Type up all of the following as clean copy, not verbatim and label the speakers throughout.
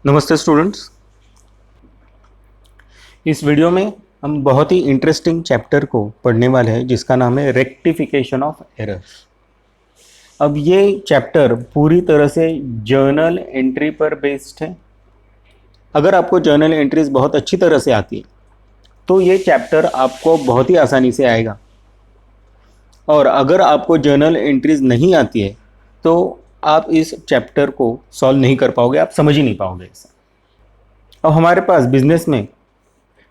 Speaker 1: नमस्ते स्टूडेंट्स। इस वीडियो में हम बहुत ही इंटरेस्टिंग चैप्टर को पढ़ने वाले हैं जिसका नाम है रेक्टिफिकेशन ऑफ एरर्स। अब ये चैप्टर पूरी तरह से जर्नल एंट्री पर बेस्ड है। अगर आपको जर्नल एंट्रीज बहुत अच्छी तरह से आती है तो ये चैप्टर आपको बहुत ही आसानी से आएगा, और अगर आपको जर्नल एंट्रीज नहीं आती है तो आप इस चैप्टर को सॉल्व नहीं कर पाओगे, आप समझ ही नहीं पाओगे इसे। अब हमारे पास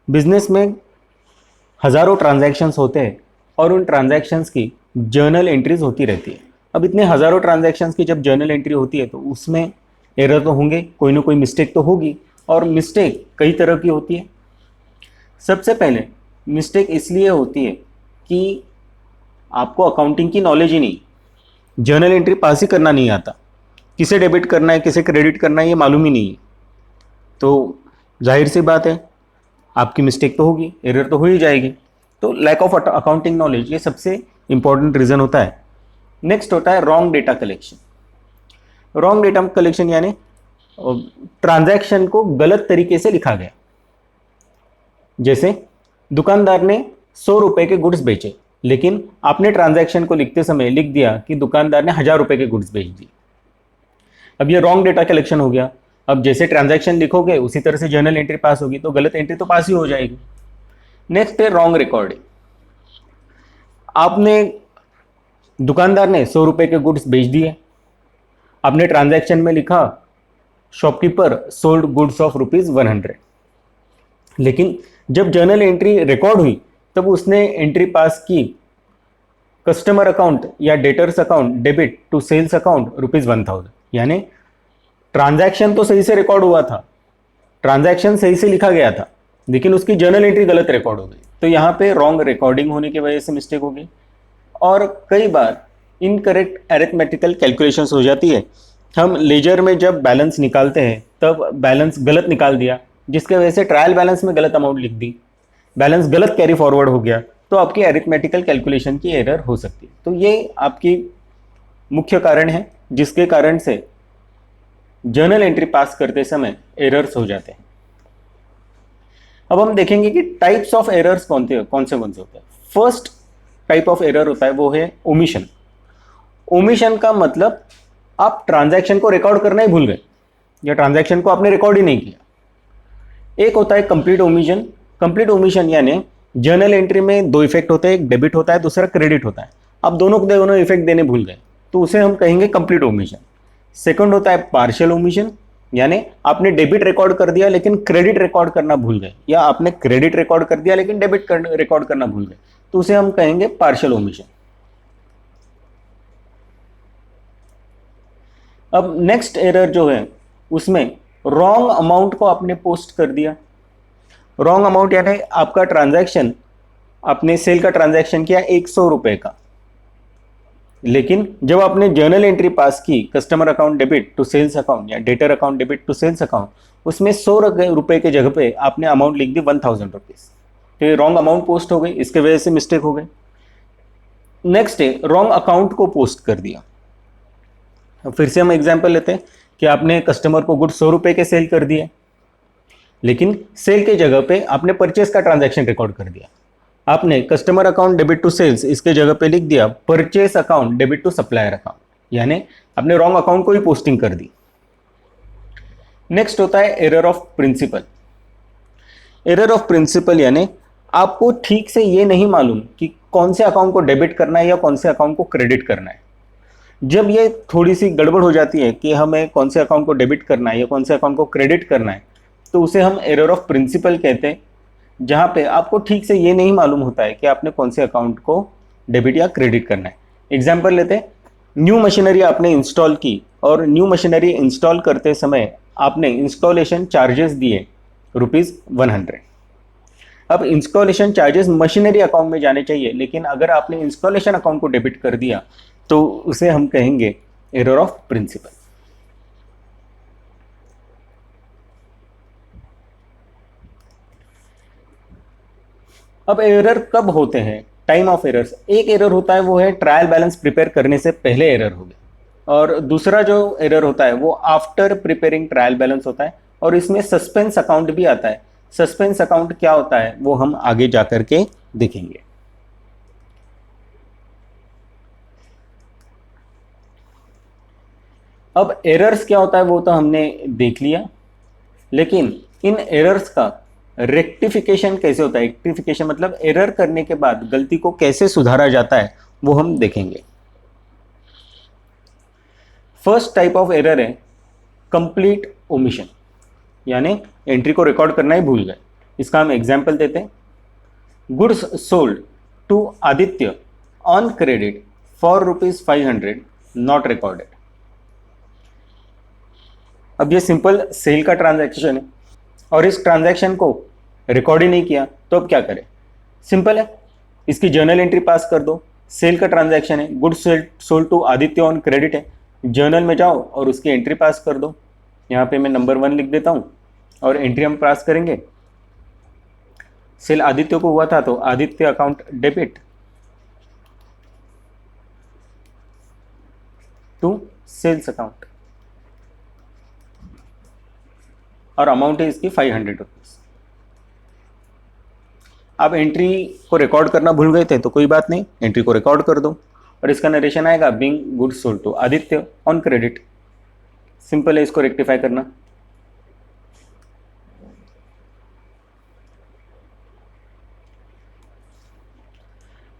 Speaker 1: बिजनेस में हज़ारों ट्रांजैक्शंस होते हैं और उन ट्रांजैक्शंस की जर्नल एंट्रीज होती रहती है। अब इतने हज़ारों ट्रांजैक्शंस की जब जर्नल एंट्री होती है तो उसमें एरर तो होंगे, कोई ना कोई मिस्टेक तो होगी, और मिस्टेक कई तरह की होती है। सबसे पहले मिस्टेक इसलिए होती है कि आपको अकाउंटिंग की नॉलेज ही नहीं, जर्नल एंट्री पास ही करना नहीं आता, किसे डेबिट करना है किसे क्रेडिट करना है ये मालूम ही नहीं है, तो जाहिर सी बात है आपकी मिस्टेक तो होगी, एरर तो हो ही जाएगी। तो लैक ऑफ अकाउंटिंग नॉलेज ये सबसे इंपॉर्टेंट रीज़न होता है। नेक्स्ट होता है wrong data collection. Wrong data collection यानी ट्रांजैक्शन को गलत तरीके से लिखा गया। जैसे दुकानदार ने 100 रुपए के गुड्स बेचे, लेकिन आपने ट्रांजैक्शन को लिखते समय लिख दिया कि दुकानदार ने 1000 रुपए के गुड्स बेच दिए। अब ये रॉन्ग डेटा कलेक्शन हो गया। अब जैसे ट्रांजैक्शन लिखोगे उसी तरह से जर्नल एंट्री पास होगी, तो गलत एंट्री तो पास ही हो जाएगी। नेक्स्ट है रॉन्ग रिकॉर्डिंग। आपने दुकानदार ने 100 रुपए के गुड्स बेच दिए, आपने ट्रांजैक्शन में लिखा शॉपकीपर सोल्ड गुड्स ऑफ ₹100, लेकिन जब जर्नल एंट्री रिकॉर्ड हुई तब उसने एंट्री पास की कस्टमर अकाउंट या debtors account debit to sales account ₹1000। यानी ट्रांजैक्शन तो सही से रिकॉर्ड हुआ था, ट्रांजैक्शन सही से लिखा गया था, लेकिन उसकी जर्नल एंट्री गलत रिकॉर्ड हो गई, तो यहाँ पे रॉन्ग रिकॉर्डिंग होने की वजह से मिस्टेक हो गई। और कई बार इनकरेक्ट अरिथमेटिकल कैलकुलेशंस हो जाती है। हम लेजर में जब बैलेंस निकालते हैं तब बैलेंस गलत निकाल दिया, जिसके वजह से ट्रायल बैलेंस में गलत अमाउंट लिख दी, बैलेंस गलत कैरी फॉरवर्ड हो गया, तो आपकी अरिथमेटिकल कैलकुलेशन की एरर हो सकती है। तो ये आपकी मुख्य कारण है जिसके कारण से जर्नल एंट्री पास करते समय एरर्स हो जाते हैं। अब हम देखेंगे कि टाइप्स ऑफ एरर्स कौन से होते हैं। फर्स्ट टाइप ऑफ एरर होता है वो है ओमिशन। ओमिशन का मतलब आप ट्रांजैक्शन को रिकॉर्ड करना ही भूल गए या ट्रांजैक्शन को आपने रिकॉर्ड ही नहीं किया। एक होता है कंप्लीट ओमिशन। कंप्लीट ओमिशन यानी जर्नल एंट्री में दो इफेक्ट होते हैं, एक डेबिट होता है दूसरा क्रेडिट होता है, आप दोनों इफेक्ट देने भूल गए, तो उसे हम कहेंगे कंप्लीट ओमिशन। सेकंड होता है पार्शियल ओमिशन, यानी आपने डेबिट रिकॉर्ड कर दिया लेकिन क्रेडिट रिकॉर्ड करना भूल गए, या आपने क्रेडिट रिकॉर्ड कर दिया लेकिन डेबिट रिकॉर्ड करना भूल गए, तो उसे हम कहेंगे पार्शियल ओमिशन। अब नेक्स्ट एरर जो है उसमें रॉन्ग अमाउंट को आपने पोस्ट कर दिया। रॉन्ग अमाउंट यानी आपका ट्रांजैक्शन, आपने सेल का ट्रांजैक्शन किया 100 रुपए का, लेकिन जब आपने जर्नल एंट्री पास की customer account debit to sales account या debtor account debit to sales account, उसमें 100 रुपए के जगह पे आपने अमाउंट लिख दी 1000 रुपीज, तो ये रॉन्ग अमाउंट पोस्ट हो गई, इसके वजह से मिस्टेक हो गई। नेक्स्ट है रॉन्ग अकाउंट को पोस्ट कर दिया। फिर से हम एग्जाम्पल लेते हैं कि आपने कस्टमर को गुड 100 रुपए के सेल कर दिए, लेकिन सेल के जगह पे आपने परचेस का ट्रांजैक्शन रिकॉर्ड कर दिया। आपने customer account debit to sales इसके जगह पे लिख दिया purchase account debit to supplier account, यानी आपने रॉन्ग अकाउंट को ही पोस्टिंग कर दी। नेक्स्ट होता है error of principle. Error of principle यानी आपको ठीक से ये नहीं मालूम कि कौन से अकाउंट को डेबिट करना है या कौन से अकाउंट को क्रेडिट करना है। जब ये थोड़ी सी गड़बड़ हो जाती है कि हमें कौन से अकाउंट को डेबिट करना है या कौन से अकाउंट को क्रेडिट करना है, तो उसे हम एरर ऑफ प्रिंसिपल कहते हैं, जहां पे आपको ठीक से ये नहीं मालूम होता है कि आपने कौन से अकाउंट को डेबिट या क्रेडिट करना है। एग्जाम्पल लेते हैं, न्यू मशीनरी आपने इंस्टॉल की और न्यू मशीनरी इंस्टॉल करते समय आपने इंस्टॉलेशन चार्जेस दिए ₹100। अब इंस्टॉलेशन चार्जेस मशीनरी अकाउंट में जाने चाहिए, लेकिन अगर आपने इंस्टॉलेशन अकाउंट को डेबिट कर दिया तो उसे हम कहेंगे एरर ऑफ प्रिंसिपल। अब एरर कब होते हैं, टाइम ऑफ एरर्स। एक एरर होता है वो है ट्रायल बैलेंस प्रिपेयर करने से पहले एरर हो गया, और दूसरा जो एरर होता है वो आफ्टर प्रिपेयरिंग ट्रायल बैलेंस होता है। और इसमें सस्पेंस अकाउंट भी आता है। सस्पेंस अकाउंट क्या होता है वो हम आगे जाकर के देखेंगे। अब एरर्स क्या होता है वो तो हमने देख लिया, लेकिन इन एरर्स का रेक्टिफिकेशन कैसे होता है, रेक्टिफिकेशन मतलब एरर करने के बाद गलती को कैसे सुधारा जाता है वो हम देखेंगे। फर्स्ट टाइप ऑफ एरर है कंप्लीट ओमिशन, यानी एंट्री को रिकॉर्ड करना ही भूल गए। इसका हम एग्जाम्पल देते हैं, goods sold to Aditya on credit for ₹500 not recorded. अब ये सिंपल सेल का ट्रांजैक्शन है और इस ट्रांजैक्शन को रिकॉर्ड ही नहीं किया, तो अब क्या करें? सिंपल है, इसकी जर्नल एंट्री पास कर दो। सेल का ट्रांजैक्शन है, goods sold to Aditya on credit है, जर्नल में जाओ और उसकी एंट्री पास कर दो। यहाँ पे मैं नंबर 1 लिख देता हूँ और एंट्री हम पास करेंगे। सेल आदित्य को हुआ था तो Aditya account debit to sales account और अमाउंट है इसकी ₹500। आप एंट्री को रिकॉर्ड करना भूल गए थे तो कोई बात नहीं, एंट्री को रिकॉर्ड कर दो और इसका नरेशन आएगा being goods sold to Aditya on credit. Simple है इसको रेक्टिफाई करना।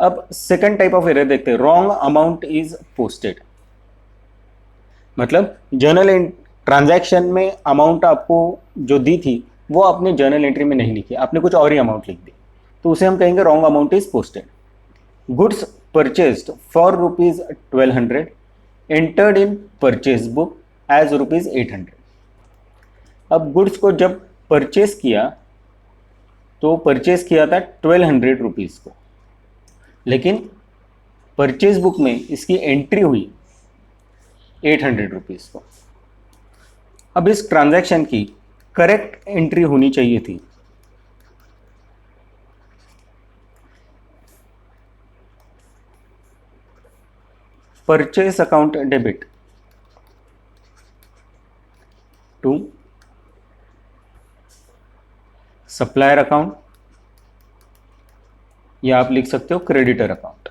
Speaker 1: अब सेकंड टाइप ऑफ एरर देखते हैं, रॉन्ग अमाउंट इज पोस्टेड। मतलब जर्नल ट्रांजैक्शन में अमाउंट आपको जो दी थी वो आपने जर्नल एंट्री में नहीं लिखी, आपने कुछ और ही अमाउंट लिख दी, तो उसे हम कहेंगे wrong amount is posted. Goods purchased for ₹1200 entered in purchase book as ₹800। अब गुड्स को जब परचेस किया तो परचेस किया था 1200 रुपीज़ को, लेकिन परचेज बुक में इसकी एंट्री हुई 800 रुपीज़ को। अब इस ट्रांजैक्शन की करेक्ट एंट्री होनी चाहिए थी। Purchase account debit to supplier account, या आप लिख सकते हो क्रेडिटर अकाउंट।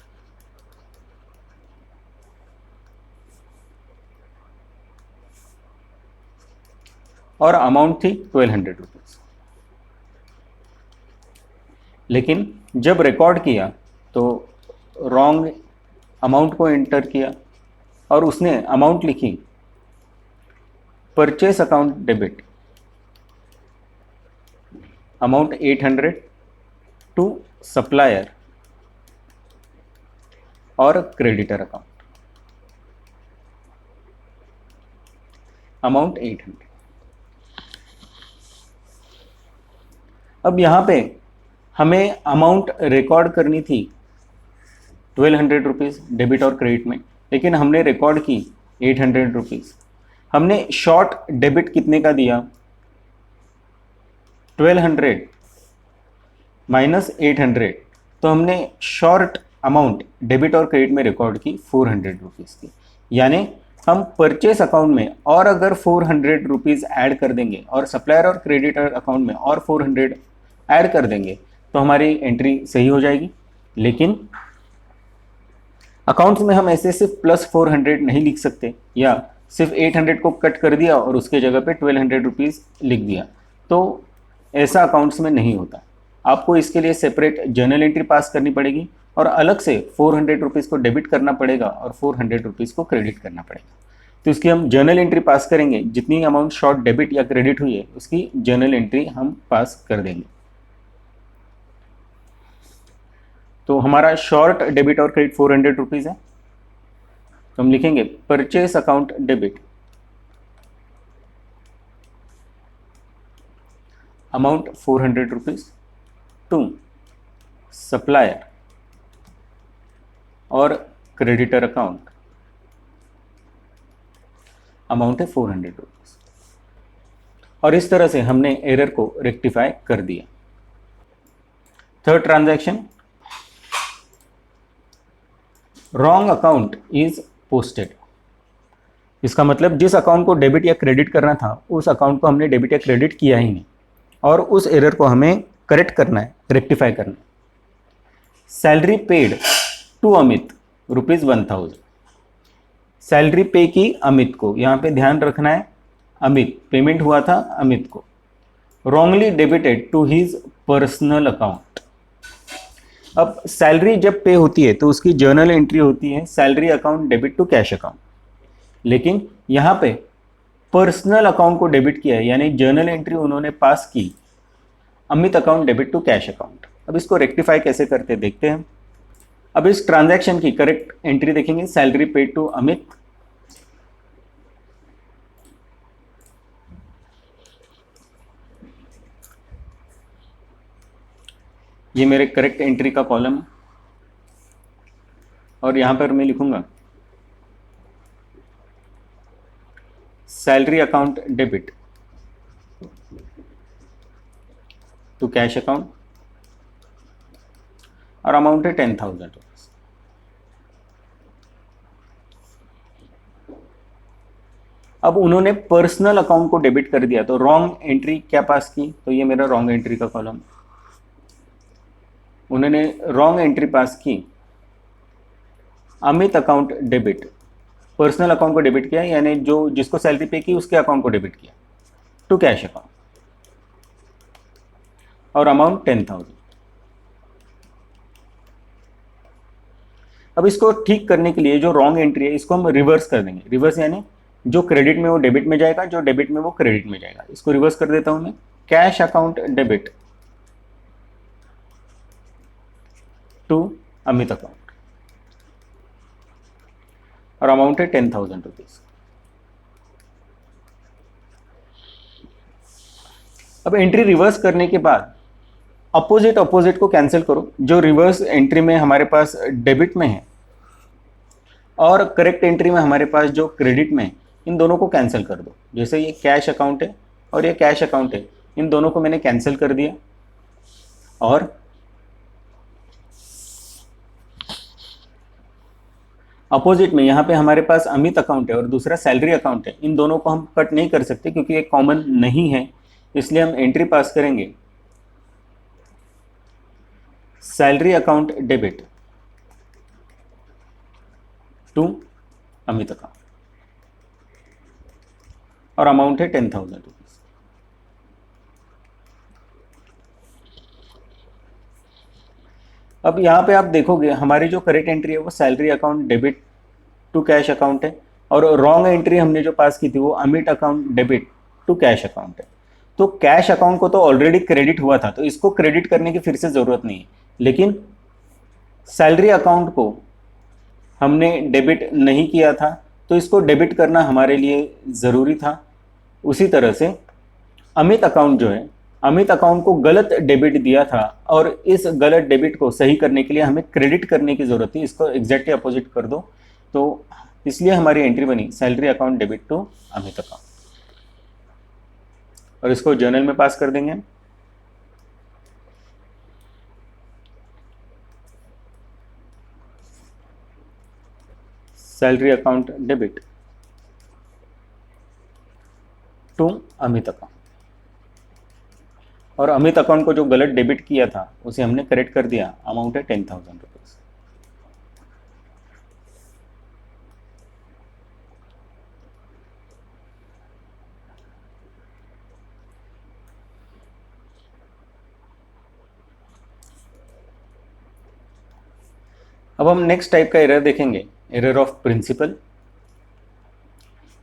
Speaker 1: और अमाउंट थी 1200 रुपीज़। लेकिन जब रिकॉर्ड किया तो रॉन्ग अमाउंट को एंटर किया और उसने अमाउंट लिखी purchase account debit amount 800 to supplier और क्रेडिटर अकाउंट अमाउंट 800। अब यहाँ पे हमें अमाउंट रिकॉर्ड करनी थी 1200 रुपीज़ डेबिट और क्रेडिट में, लेकिन हमने रिकॉर्ड की 800 रुपीज़। हमने शॉर्ट डेबिट कितने का दिया? 1200 माइनस 800, तो हमने शॉर्ट अमाउंट डेबिट और क्रेडिट में रिकॉर्ड की 400 रुपीज़ की। यानी हम परचेस अकाउंट में और अगर 400 रुपीज़ ऐड कर देंगे और सप्लायर और क्रेडिटर अकाउंट में और 400 ऐड कर देंगे तो हमारी एंट्री सही हो जाएगी। लेकिन अकाउंट्स में हम ऐसे सिर्फ +400 नहीं लिख सकते, या सिर्फ 800 को कट कर दिया और उसके जगह पे 1200 रुपीज़ लिख दिया, तो ऐसा अकाउंट्स में नहीं होता। आपको इसके लिए सेपरेट जर्नल एंट्री पास करनी पड़ेगी और अलग से 400 रुपीज़ को डेबिट करना पड़ेगा और 400 रुपीज़ को क्रेडिट करना पड़ेगा। तो इसकी हम जर्नल एंट्री पास करेंगे, जितनी अमाउंट शॉर्ट डेबिट या क्रेडिट हुई है उसकी जर्नल एंट्री हम पास कर देंगे। तो हमारा शॉर्ट डेबिट और क्रेडिट 400 रुपीज़ है, तो हम लिखेंगे purchase account debit amount 400 rupees to supplier और क्रेडिटर अकाउंट अमाउंट है 400 रुपीज़। और इस तरह से हमने एरर को रेक्टिफाई कर दिया। Third transaction, wrong account is posted. इसका मतलब जिस अकाउंट को डेबिट या क्रेडिट करना था उस अकाउंट को हमने डेबिट या क्रेडिट किया ही नहीं, और उस एरर को हमें करेक्ट करना है, रेक्टिफाई करना है। Salary paid to Amit ₹1000। Salary pay की अमित को, यहाँ पे ध्यान रखना है अमित, पेमेंट हुआ था अमित को। Wrongly debited to his personal account. अब सैलरी जब पे होती है तो उसकी जर्नल एंट्री होती है salary account debit to cash account, लेकिन यहाँ पे पर्सनल अकाउंट को डेबिट किया है, यानी जर्नल एंट्री उन्होंने पास की Amit account debit to cash account. अब इसको रेक्टिफाई कैसे करते देखते हैं। अब इस ट्रांजैक्शन की करेक्ट एंट्री देखेंगे, सैलरी पेड टू अमित, ये मेरे करेक्ट एंट्री का कॉलम है, और यहां पर मैं लिखूंगा salary account debit to cash account, और अमाउंट है 10,000 रुपीज। अब उन्होंने पर्सनल अकाउंट को डेबिट कर दिया, तो रॉन्ग एंट्री क्या पास की, तो ये मेरा रॉन्ग एंट्री का कॉलम। उन्होंने रॉन्ग एंट्री पास की Amit account debit, personal account को डेबिट किया, यानी जो जिसको सैलरी पे की उसके अकाउंट को डेबिट किया टू कैश अकाउंट, और अमाउंट 10,000। अब इसको ठीक करने के लिए जो रॉन्ग एंट्री है इसको हम रिवर्स कर देंगे। रिवर्स यानी जो क्रेडिट में वो डेबिट में जाएगा, जो डेबिट में वो क्रेडिट में जाएगा। इसको रिवर्स कर देता हूं मैं, cash account debit to Amit account, और अमाउंट है 10,000 रुपीज। अब एंट्री रिवर्स करने के बाद अपोजिट को कैंसिल करो। जो रिवर्स एंट्री में हमारे पास डेबिट में है और करेक्ट एंट्री में हमारे पास जो क्रेडिट में है, इन दोनों को कैंसिल कर दो। जैसे ये कैश अकाउंट है और ये कैश अकाउंट है, इन दोनों को मैंने कैंसिल कर दिया, और अपोजिट में यहाँ पे हमारे पास अमित अकाउंट है और दूसरा सैलरी अकाउंट है। इन दोनों को हम कट नहीं कर सकते क्योंकि ये कॉमन नहीं है, इसलिए हम एंट्री पास करेंगे salary account debit to Amit account, और अमाउंट है 10,000 रुपीज। अब यहाँ पे आप देखोगे हमारी जो करेक्ट एंट्री है वो salary account debit to cash account है, और रॉन्ग एंट्री हमने जो पास की थी वो Amit account debit to cash account है। तो कैश अकाउंट को तो ऑलरेडी क्रेडिट हुआ था, तो इसको क्रेडिट करने की फिर से ज़रूरत नहीं है, लेकिन सैलरी अकाउंट को हमने डेबिट नहीं किया था, तो इसको डेबिट करना हमारे लिए ज़रूरी था। उसी तरह से अमित अकाउंट जो है, अमित अकाउंट को गलत डेबिट दिया था, और इस गलत डेबिट को सही करने के लिए हमें क्रेडिट करने की ज़रूरत थी। इसको एग्जैक्टली अपोजिट कर दो, तो इसलिए हमारी एंट्री बनी salary account debit to Amit account, और इसको जर्नल में पास कर देंगे। Salary account debit to Amit account, और अमित अकाउंट को जो गलत डेबिट किया था उसे हमने करेक्ट कर दिया, अमाउंट है 10,000 रुपीज। अब हम नेक्स्ट टाइप का एरर देखेंगे, error of principle.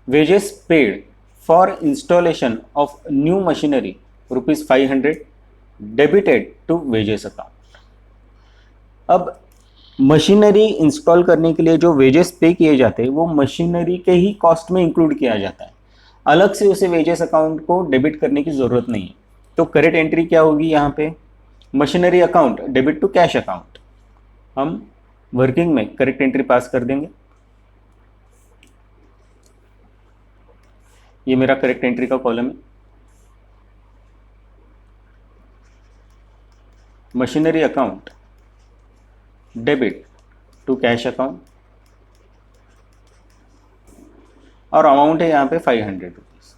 Speaker 1: Wages paid for installation of new machinery ₹500 debited to wages account. अब मशीनरी इंस्टॉल करने के लिए जो वेजेस पे किए जाते हैं वो मशीनरी के ही कॉस्ट में इंक्लूड किया जाता है, अलग से उसे वेजेस अकाउंट को डेबिट करने की ज़रूरत नहीं है। तो करेक्ट एंट्री क्या होगी यहाँ पे, machinery account debit to cash account. हम वर्किंग में करेक्ट एंट्री पास कर देंगे। ये मेरा करेक्ट एंट्री का कॉलम है। Machinery account debit to cash account, और अमाउंट है यहाँ पे 500 रुपीज़।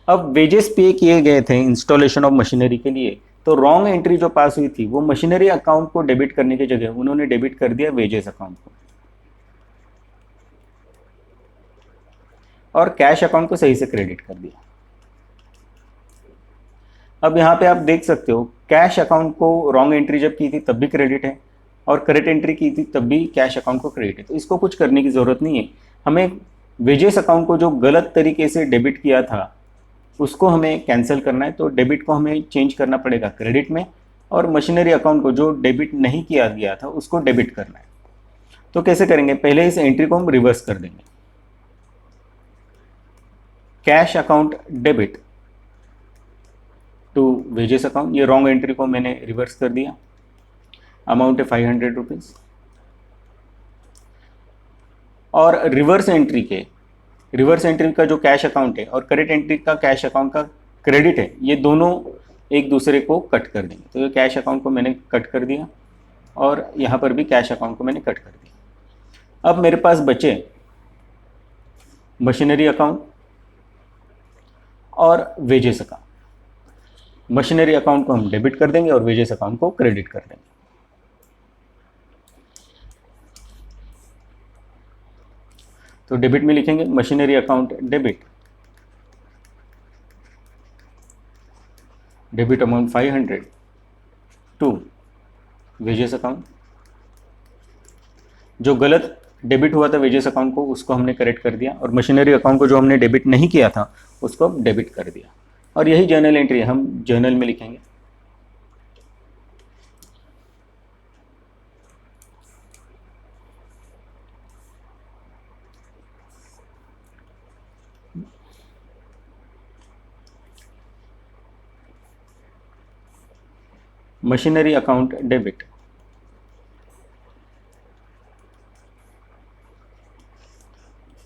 Speaker 1: अब वेजेस पे किए गए थे इंस्टॉलेशन ऑफ मशीनरी के लिए, तो रॉन्ग एंट्री जो पास हुई थी वो मशीनरी अकाउंट को डेबिट करने की जगह उन्होंने डेबिट कर दिया वेजेस अकाउंट को, और कैश अकाउंट को सही से क्रेडिट कर दिया। अब यहाँ पे आप देख सकते हो कैश अकाउंट को रॉन्ग एंट्री जब की थी तब भी क्रेडिट है, और करेक्ट एंट्री की थी तब भी कैश अकाउंट को क्रेडिट है। तो इसको कुछ करने की ज़रूरत नहीं है, हमें वेजेस अकाउंट को जो गलत तरीके से डेबिट किया था उसको हमें कैंसिल करना है। तो डेबिट को हमें चेंज करना पड़ेगा क्रेडिट में, और मशीनरी अकाउंट को जो डेबिट नहीं किया गया था उसको डेबिट करना है। तो कैसे करेंगे, पहले इस एंट्री को हम रिवर्स कर देंगे। Cash account debit to wages account, ये रॉन्ग एंट्री को मैंने रिवर्स कर दिया। अमाउंट है 500 रुपीज़। और रिवर्स एंट्री का जो कैश अकाउंट है और करेक्ट एंट्री का कैश अकाउंट का क्रेडिट है, ये दोनों एक दूसरे को कट कर देंगे। तो ये कैश अकाउंट को मैंने कट कर दिया, और यहाँ पर भी कैश अकाउंट को मैंने कट कर दिया। अब मेरे पास बचे मशीनरी अकाउंट और वेजेस अकाउंट। मशीनरी अकाउंट को हम डेबिट कर देंगे और वेजेस अकाउंट को क्रेडिट कर देंगे। तो डेबिट में लिखेंगे machinery account debit amount 500 to wages account. जो गलत डेबिट हुआ था वेजेस अकाउंट को उसको हमने करेक्ट कर दिया, और मशीनरी अकाउंट को जो हमने डेबिट नहीं किया था उसको डेबिट कर दिया। और यही जर्नल एंट्री है, हम जर्नल में लिखेंगे machinery account debit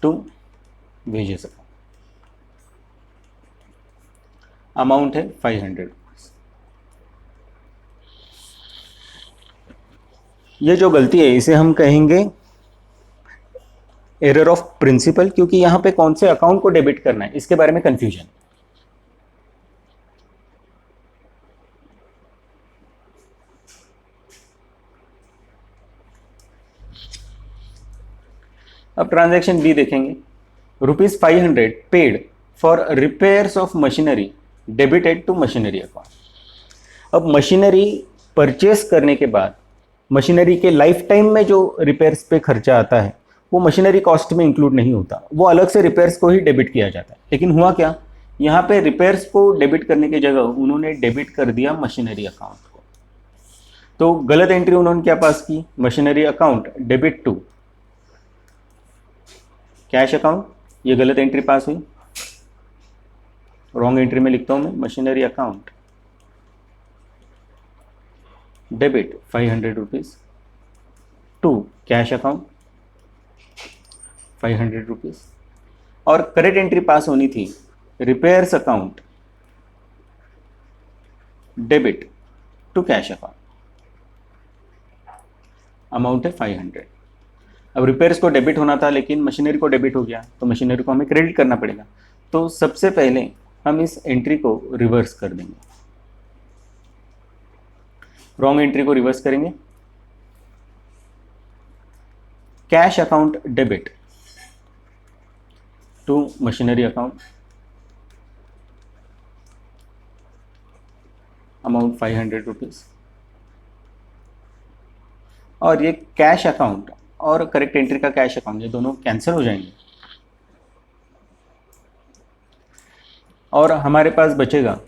Speaker 1: to wages account. Amount है 500। ये जो गलती है इसे हम कहेंगे एरर ऑफ प्रिंसिपल, क्योंकि यहां पे कौन से अकाउंट को डेबिट करना है इसके बारे में कंफ्यूजन। अब ट्रांजैक्शन बी देखेंगे, ₹500 paid for repairs of machinery debited to machinery account. अब मशीनरी परचेस करने के बाद मशीनरी के लाइफ टाइम में जो रिपेयर्स पे खर्चा आता है वो मशीनरी कॉस्ट में इंक्लूड नहीं होता, वो अलग से रिपेयर्स को ही डेबिट किया जाता है। लेकिन हुआ क्या, यहाँ पे रिपेयर्स को डेबिट करने की जगह उन्होंने डेबिट कर दिया मशीनरी अकाउंट को। तो गलत एंट्री उन्होंने क्या पास की, machinery account debit to cash account, ये गलत एंट्री पास हुई। रॉन्ग एंट्री में लिखता हूं मैं machinery account debit 500 rupees to cash account 500 rupees. और करेक्ट एंट्री पास होनी थी repairs account debit to cash account. Amount है 500। अब रिपेयर्स को डेबिट होना था लेकिन मशीनरी को डेबिट हो गया, तो मशीनरी को हमें क्रेडिट करना पड़ेगा। तो सबसे पहले हम इस एंट्री को रिवर्स कर देंगे, रॉन्ग एंट्री को रिवर्स करेंगे। Cash account debit to machinery account, amount 500 rupees. और ये कैश अकाउंट और करेक्ट एंट्री का कैश अकाउंट ये दोनों कैंसिल हो जाएंगे, और हमारे पास बचेगा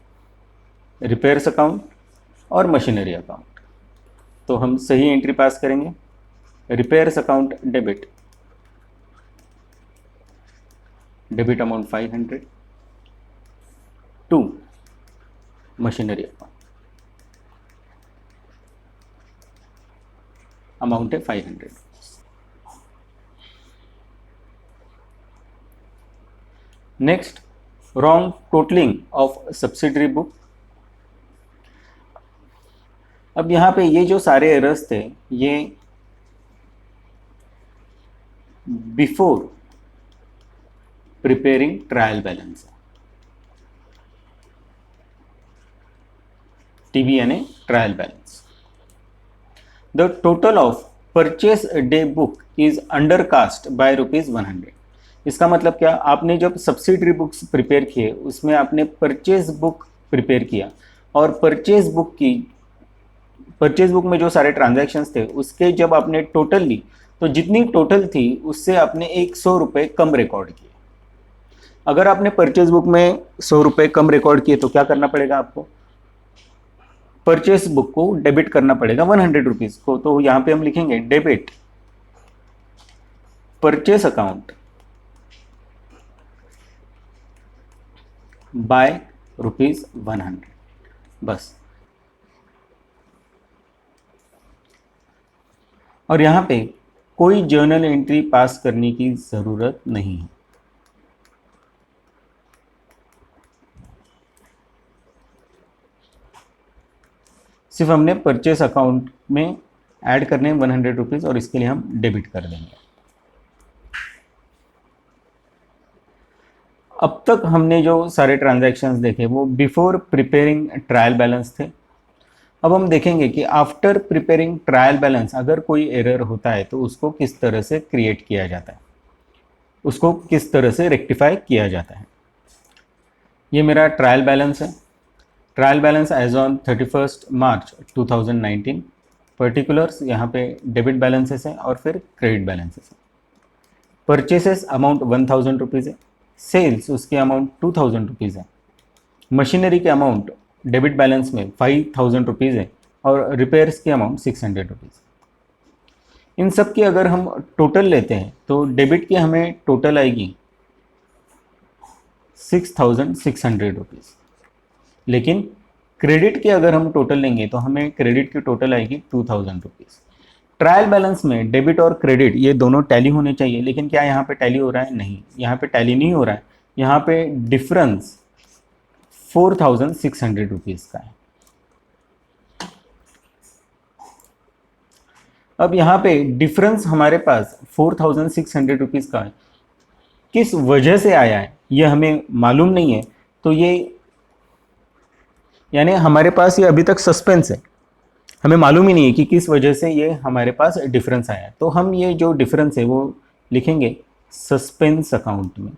Speaker 1: रिपेयर्स अकाउंट और मशीनरी अकाउंट। तो हम सही एंट्री पास करेंगे, repairs account debit amount 500 to machinery account, amount है 500। Next, wrong totalling of subsidiary book. अब यहाँ पे ये जो सारे एरर्स थे ये बिफोर प्रिपेयरिंग ट्रायल बैलेंस है, टीबी यानी trial balance. The total of purchase day book is undercast by ₹100। इसका मतलब क्या, आपने जब सब्सिडरी बुक्स प्रिपेयर किए उसमें आपने परचेज बुक प्रिपेयर किया, और परचेज बुक में जो सारे ट्रांजैक्शंस थे उसके जब आपने टोटल ली तो जितनी टोटल थी उससे आपने ₹100 कम रिकॉर्ड किए। अगर आपने परचेज बुक में ₹100 कम रिकॉर्ड किए तो क्या करना पड़ेगा आपको, परचेस बुक को डेबिट करना पड़ेगा ₹100 को। तो यहां पे हम लिखेंगे डेबिट परचेस अकाउंट बाय ₹100, बस। और यहां पे कोई जर्नल एंट्री पास करने की जरूरत नहीं है। सिर्फ हमने परचेस अकाउंट में ऐड करने हैं ₹100 और इसके लिए हम डेबिट कर देंगे। अब तक हमने जो सारे ट्रांजैक्शंस देखे वो बिफोर प्रिपेयरिंग ट्रायल बैलेंस थे। अब हम देखेंगे कि आफ्टर प्रिपेयरिंग ट्रायल बैलेंस अगर कोई एरर होता है तो उसको किस तरह से क्रिएट किया जाता है, उसको किस तरह से रेक्टिफाई किया जाता है। ये मेरा ट्रायल बैलेंस है, trial balance as on 31 March 2019। Particulars यहाँ पे डेबिट बैलेंसेस हैं और फिर क्रेडिट बैलेंसेस हैं। परचेसेस अमाउंट ₹1000 है, सेल्स उसकी अमाउंट ₹2000 है, मशीनरी के अमाउंट डेबिट बैलेंस में ₹5000 है और रिपेयर्स की अमाउंट ₹600। इन सब की अगर हम टोटल लेते हैं तो डेबिट की हमें टोटल आएगी ₹6600, लेकिन क्रेडिट की अगर हम टोटल लेंगे तो हमें क्रेडिट की टोटल आएगी ₹2000। ट्रायल बैलेंस में डेबिट और क्रेडिट ये दोनों टैली होने चाहिए, लेकिन क्या यहाँ पे टैली हो रहा है? नहीं, यहाँ पे टैली नहीं हो रहा है। यहाँ पे डिफरेंस ₹4600 का है। अब यहाँ पे डिफरेंस हमारे पास ₹4600 का है, किस वजह से आया है ये हमें मालूम नहीं है। तो ये यानी हमारे पास ये अभी तक सस्पेंस है, हमें मालूम ही नहीं है कि किस वजह से ये हमारे पास डिफरेंस आया है। तो हम ये जो डिफरेंस है वो लिखेंगे सस्पेंस अकाउंट में,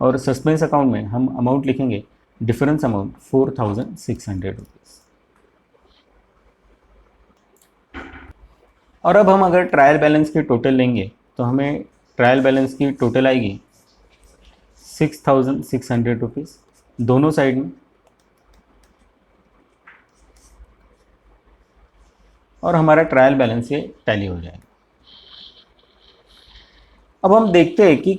Speaker 1: और सस्पेंस अकाउंट में हम अमाउंट लिखेंगे डिफरेंस अमाउंट ₹4600। और अब हम अगर ट्रायल बैलेंस की टोटल लेंगे तो हमें ट्रायल बैलेंस की टोटल आएगी ₹6600 दोनों साइड में, और हमारा ट्रायल बैलेंस ये टैली हो जाएगा। अब हम देखते हैं कि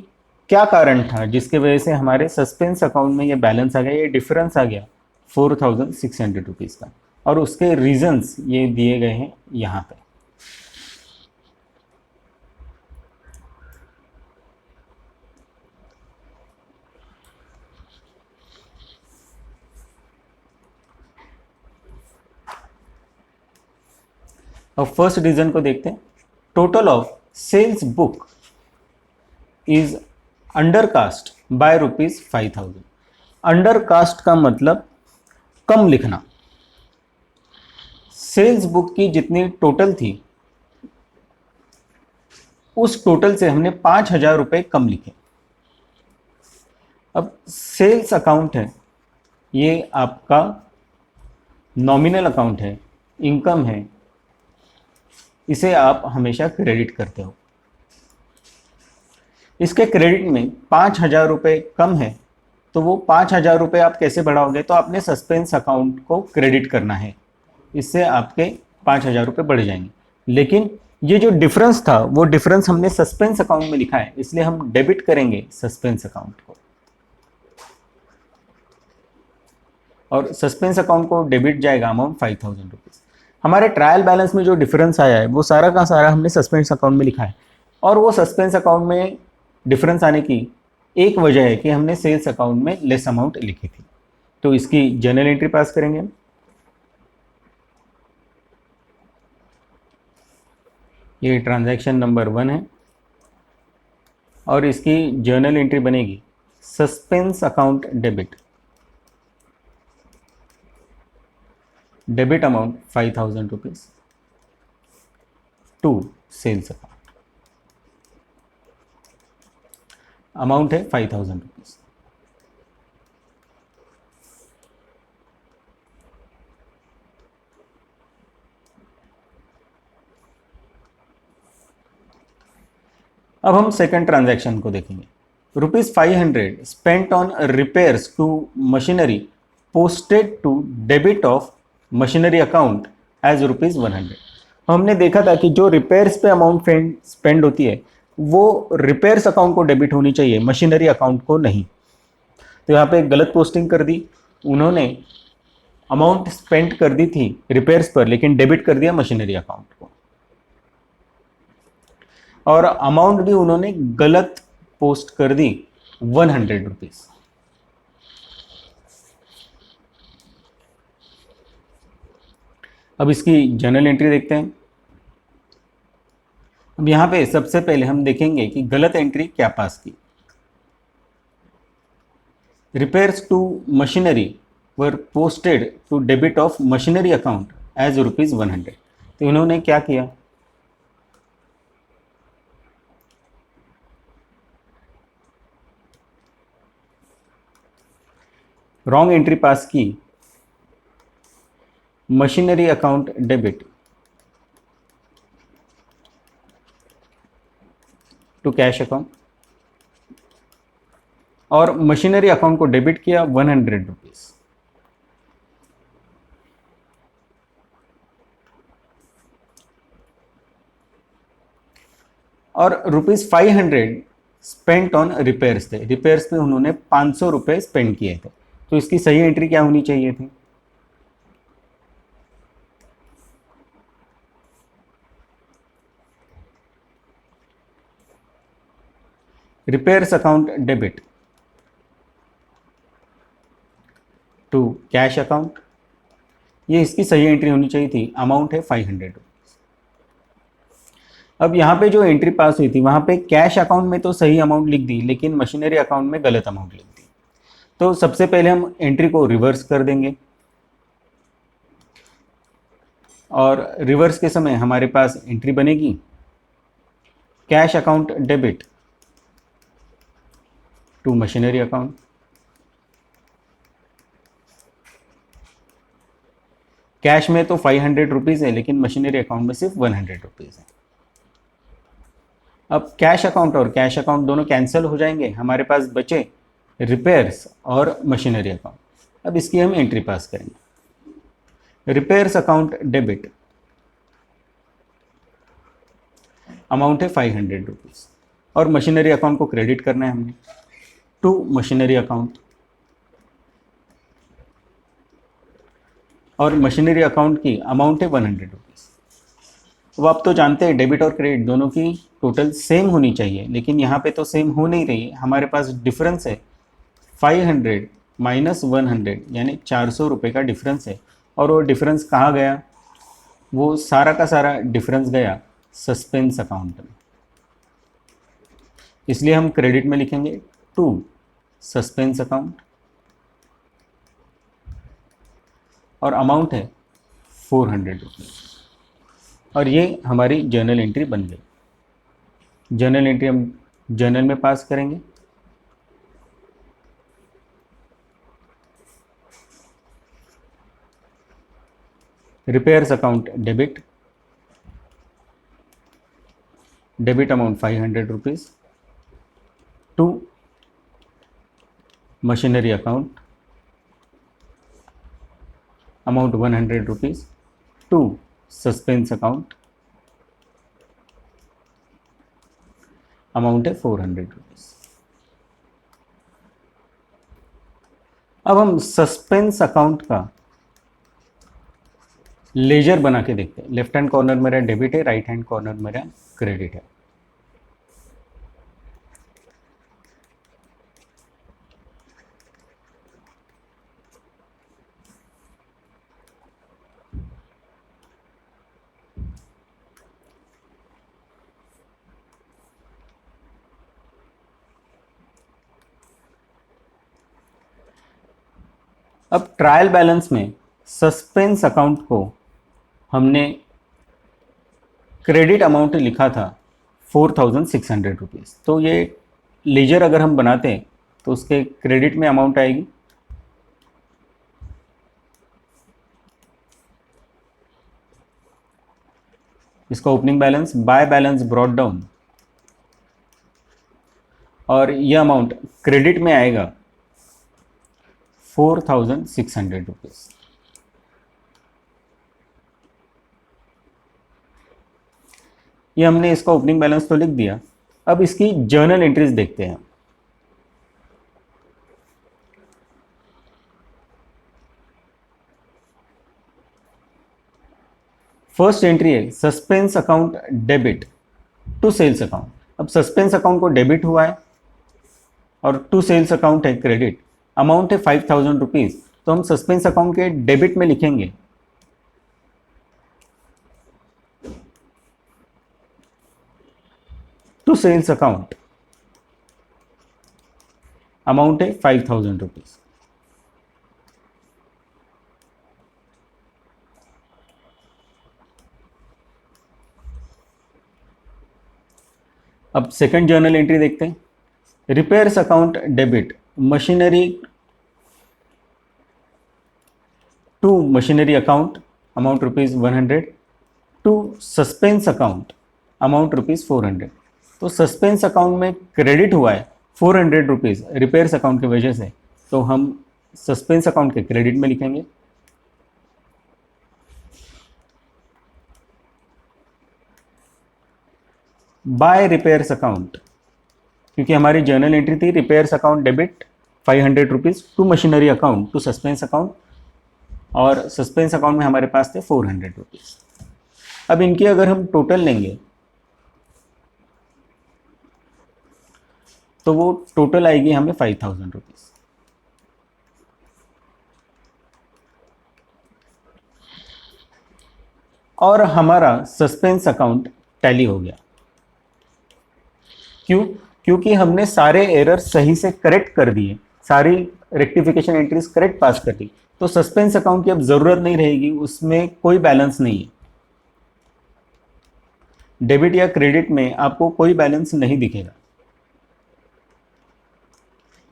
Speaker 1: क्या कारण था जिसके वजह से हमारे सस्पेंस अकाउंट में ये बैलेंस आ गया, ये डिफरेंस आ गया ₹4600 का, और उसके रीजंस ये दिए गए हैं यहाँ पे। अब फर्स्ट रीजन को देखते हैं। Total of sales book is undercast by ₹5000। Undercast का मतलब कम लिखना। सेल्स बुक की जितनी टोटल थी उस टोटल से हमने ₹5000 कम लिखे। अब सेल्स अकाउंट है, ये आपका नॉमिनल अकाउंट है, इनकम है, इसे आप हमेशा क्रेडिट करते हो। इसके क्रेडिट में ₹5000 कम है, तो वो ₹5000 आप कैसे बढ़ाओगे? तो आपने सस्पेंस अकाउंट को क्रेडिट करना है, इससे आपके ₹5000 बढ़ जाएंगे। लेकिन ये जो डिफरेंस था वो डिफरेंस हमने सस्पेंस अकाउंट में लिखा है, इसलिए हम डेबिट करेंगे सस्पेंस अकाउंट को, और सस्पेंस अकाउंट को डेबिट जाएगा अमाउंट ₹5000। हमारे ट्रायल बैलेंस में जो डिफरेंस आया है वो सारा का सारा हमने सस्पेंस अकाउंट में लिखा है, और वो सस्पेंस अकाउंट में डिफरेंस आने की एक वजह है कि हमने सेल्स अकाउंट में लेस अमाउंट लिखी थी। तो इसकी जर्नल एंट्री पास करेंगे। ये ट्रांजैक्शन नंबर 1 है, और इसकी जर्नल एंट्री बनेगी suspense account debit, debit amount 5,000 rupees to sales account, amount है 5,000 रुपीज। अब हम सेकंड ट्रांजैक्शन को देखेंगे। ₹500 spent on repairs to machinery posted to debit of machinery account as ₹100। हमने देखा था कि जो रिपेयर्स पे अमाउंट स्पेंड होती है वो रिपेयर्स अकाउंट को डेबिट होनी चाहिए, मशीनरी अकाउंट को नहीं। तो यहाँ पे गलत पोस्टिंग कर दी उन्होंने, अमाउंट स्पेंड कर दी थी रिपेयर्स पर लेकिन डेबिट कर दिया मशीनरी अकाउंट को, और अमाउंट भी उन्होंने गलत पोस्ट कर दी 100 रुपीज। अब इसकी जर्नल एंट्री देखते हैं। अब यहां पे सबसे पहले हम देखेंगे कि गलत एंट्री क्या पास की। Repairs to machinery were posted to debit of machinery account as ₹100। तो इन्होंने क्या किया, रॉन्ग एंट्री पास की, machinery account debit to cash account, और मशीनरी अकाउंट को डेबिट किया 100 रुपीज। और ₹500 स्पेंट ऑन रिपेयर्स थे, रिपेयर्स पे उन्होंने 500 रुपए स्पेंड किए थे। तो इसकी सही एंट्री क्या होनी चाहिए थी, repairs account debit to cash account, ये इसकी सही एंट्री होनी चाहिए थी, अमाउंट है 500 रुपीज। अब यहाँ पे जो एंट्री पास हुई थी वहाँ पे कैश अकाउंट में तो सही अमाउंट लिख दी लेकिन मशीनरी अकाउंट में गलत अमाउंट लिख दी। तो सबसे पहले हम एंट्री को रिवर्स कर देंगे, और रिवर्स के समय हमारे पास एंट्री बनेगी cash account debit to machinery account, cash में तो 500 रुपीज है लेकिन मशीनरी अकाउंट में सिर्फ 100 रुपीज है। अब कैश अकाउंट और कैश अकाउंट दोनों कैंसिल हो जाएंगे, हमारे पास बचे रिपेयर्स और मशीनरी अकाउंट। अब इसकी हम एंट्री पास करेंगे, रिपेयर्स अकाउंट डेबिट, अमाउंट है 500 रुपीज, और मशीनरी अकाउंट को क्रेडिट करना है हमने टू मशीनरी अकाउंट, और मशीनरी अकाउंट की अमाउंट है 100 रुपीज। अब आप तो जानते हैं डेबिट और क्रेडिट दोनों की टोटल सेम होनी चाहिए, लेकिन यहाँ पे तो सेम हो नहीं रही है, हमारे पास डिफरेंस है 500 माइनस 100 यानी 400 रुपये का डिफरेंस है। और वो डिफरेंस कहाँ गया, वो सारा का सारा डिफरेंस गया सस्पेंस अकाउंट में, इसलिए हम क्रेडिट में लिखेंगे टू सस्पेंस अकाउंट, और अमाउंट है 400 रुपीज। और ये हमारी जर्नल एंट्री बन गई। जर्नल एंट्री हम जर्नल में पास करेंगे, repairs account debit, debit amount 500 rupees to machinery account, amount 100 rupees to suspense account, amount है 400 रुपीज। अब हम सस्पेंस अकाउंट का लेजर बना के देखते हैं। लेफ्ट हैंड कॉर्नर मेरा डेबिट है, राइट हैंड कॉर्नर मेरा क्रेडिट है। अब ट्रायल बैलेंस में सस्पेंस अकाउंट को हमने क्रेडिट अमाउंट लिखा था 4,600 रुपीज़। तो ये लेजर अगर हम बनाते हैं तो उसके क्रेडिट में अमाउंट आएगी इसका opening balance by balance brought down, और यह अमाउंट क्रेडिट में आएगा 4,600 रुपीज़। ये हमने इसका ओपनिंग बैलेंस तो लिख दिया। अब इसकी जर्नल एंट्रीज देखते हैं। फर्स्ट एंट्री है suspense account debit to sales account. अब सस्पेंस अकाउंट को डेबिट हुआ है और टू सेल्स अकाउंट है क्रेडिट, अमाउंट है 5,000 रुपीज़। तो हम सस्पेंस अकाउंट के डेबिट में लिखेंगे टू सेल्स अकाउंट, अमाउंट है 5,000 रुपीज़। अब सेकंड जर्नल एंट्री देखते हैं। Repairs account debit machinery to machinery account, amount ₹100 to suspense account, amount ₹400। तो सस्पेंस अकाउंट में क्रेडिट हुआ है 400 रुपीज़ रिपेयर्स अकाउंट की वजह से, तो हम सस्पेंस अकाउंट के क्रेडिट में लिखेंगे। बाय रिपेयर्स अकाउंट, क्योंकि हमारी जर्नल एंट्री थी repairs account debit 500 rupees to machinery account to suspense account, और सस्पेंस अकाउंट में हमारे पास थे 400 रुपीज़। अब इनकी अगर हम टोटल लेंगे तो वो टोटल आएगी हमें 5,000 रुपीज़। और हमारा सस्पेंस अकाउंट टैली हो गया। क्यों? क्योंकि हमने सारे एरर सही से करेक्ट कर दिए, सारी रेक्टिफिकेशन एंट्रीज करेक्ट पास कर दी। तो सस्पेंस अकाउंट की अब जरूरत नहीं रहेगी, उसमें कोई बैलेंस नहीं है। डेबिट या क्रेडिट में आपको कोई बैलेंस नहीं दिखेगा,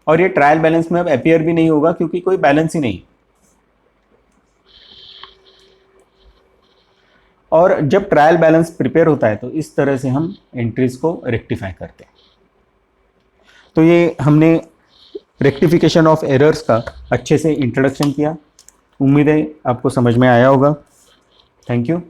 Speaker 1: और ये ट्रायल बैलेंस में अब अपीयर भी नहीं होगा क्योंकि कोई बैलेंस ही नहीं। और जब ट्रायल बैलेंस प्रिपेयर होता है तो इस तरह से हम एंट्रीज को रेक्टिफाई करते हैं। तो ये हमने रेक्टिफिकेशन ऑफ एरर्स का अच्छे से इंट्रोडक्शन किया। उम्मीद है आपको समझ में आया होगा। Thank you.